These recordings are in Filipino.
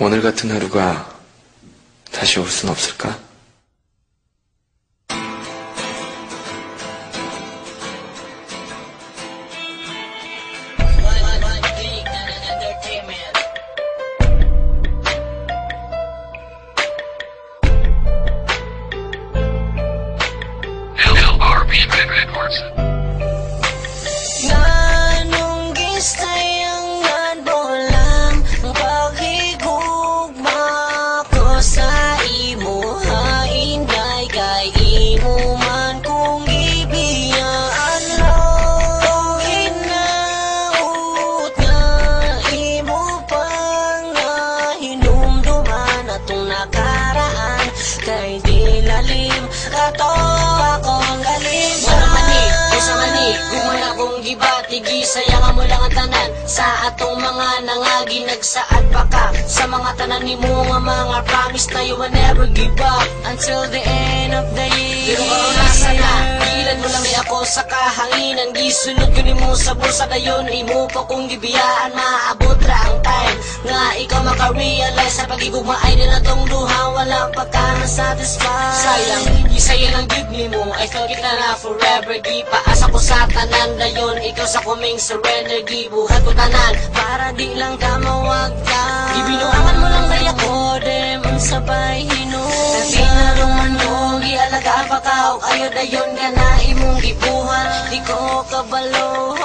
오늘 같은 하루가 다시 올 순 없을까? Sayang mo lang ang tanan sa atong mga nangagi nagsaad pa ka sa mga tanan ni mo nga mga promise na you will never give up until the end of the year. Pero kung nasa na, gilan mo lang ni ako sa kahanginan, gisunod ko ni mo sa bulsa dayon, imo pa kung gibiyaan, maabot ra ang time nga ikaw maka-realize sa pagigugmaay nila tong duha, wala pa ka na-satisfied. Sayang, isaya lang gig ni mo, I feel kita na forever, di paasa ko sa tanan dayon, ikaw sa kuming surrender, gibuhat ko tanan para di lang ka mawagka. Gibinuangan mo lang kaya ko, dem sabay hinog nagpinaruman mo, gialagaan pa ka o kayo dayon ka na imong gibuhan, di ko kabalo.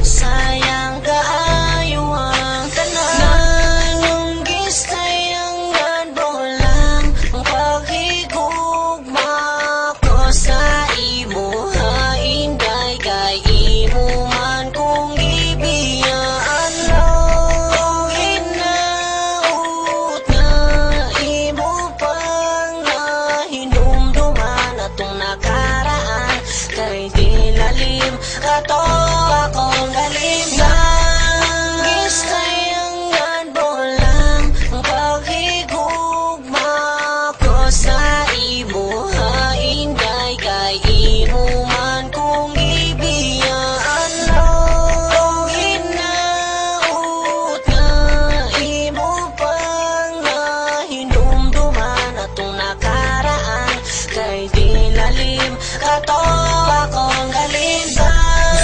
Sayang kaayo ang tanan nung gisayangan mo lang ang paghigugma ko sa imo, hainday kay imo man kung gibiyaan lang hinaut nga imo pang nahinumduman atong nakaraan kay dilalim kato akong galing na gisayangan mo lang ang paghigugma ko sa imo, hainday kay imo man kung gibiyaan lang hinaut nga imo pang nahinumduman atong nakaraan kay dilalim kato akong galing na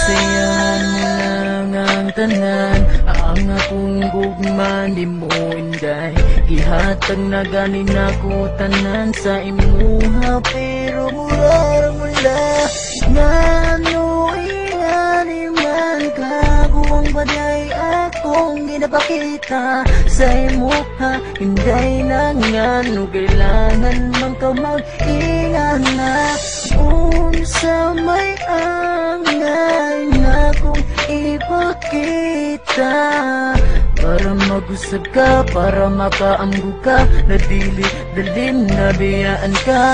Sayangan mo lang ang tanan, ang akong gugma di mo inday. Gihatag na ganin ako tanan sa imuha, pero mula ngano ingani man kaguwang baday akong ginapakita sa imuha. Hinday na ngano kailangan man ka mag-ingan na unsa may angay na kung ipakita para mag-usab ka, para makaamgo ka, na dili dalim na biyaan ka,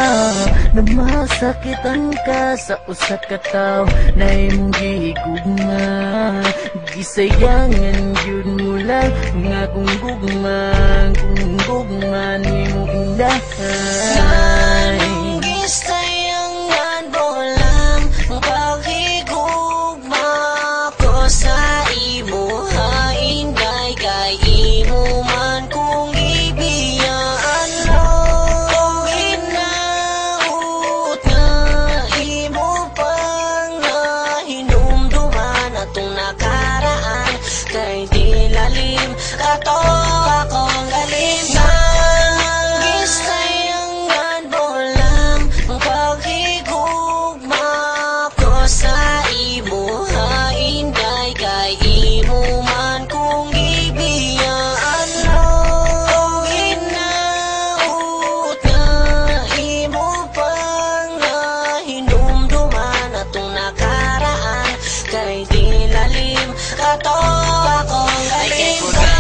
na masakitan ka sa usa ka tao na imong gihigugma. Gisayangan yun mo lang nga kung gugma nimo indahay. Gisayangan mo lang ang paghigugma ko sa imo, hainday kay imo man kung gibiyaan lang hinaut nga imo pang nahinumduman atong nakaraan kay dilalim kato akong galing na gisayangan mo lang ang paghigugma ko sa imo, hainday kay imo man kung gibiyaan lang hinaut nga imo pang nahinumduman atong nakaraan kay dilalim kato akong galing na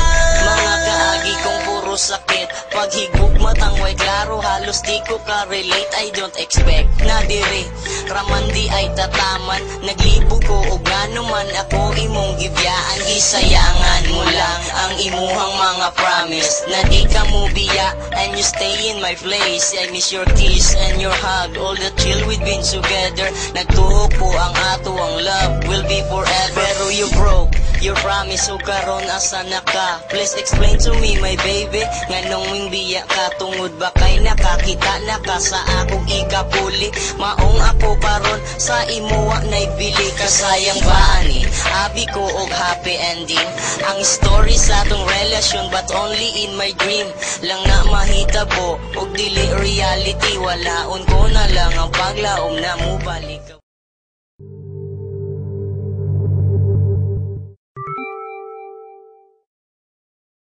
mga kaagi kong puro sakit paghigugma tangway klaro halos di ko ka-relate. I don't expect na diri raman di ay tataman, naglibo ko o gano man ako imong gibyaan. Gisayangan mo lang ang imuhang mga promise na di ka mo biya and you stay in my place. I miss your kiss and your hug, all the chill we've been together. Nagtuho po ang ato ang love will be forever. Pero you broke your promise o karon asa na ka? Please explain to me my baby, nganong ming biya ka? Tungod ba kay nakakita na ka sa akong ikapuli? Maong ako karon sa imuwa na'y bili ka. Sayang ba ani abi ko og happy ending ang story sa atong relasyon, but only in my dream lang na mahitabo og dili reality. Walaon ko na lang ang paglaom na mo balik.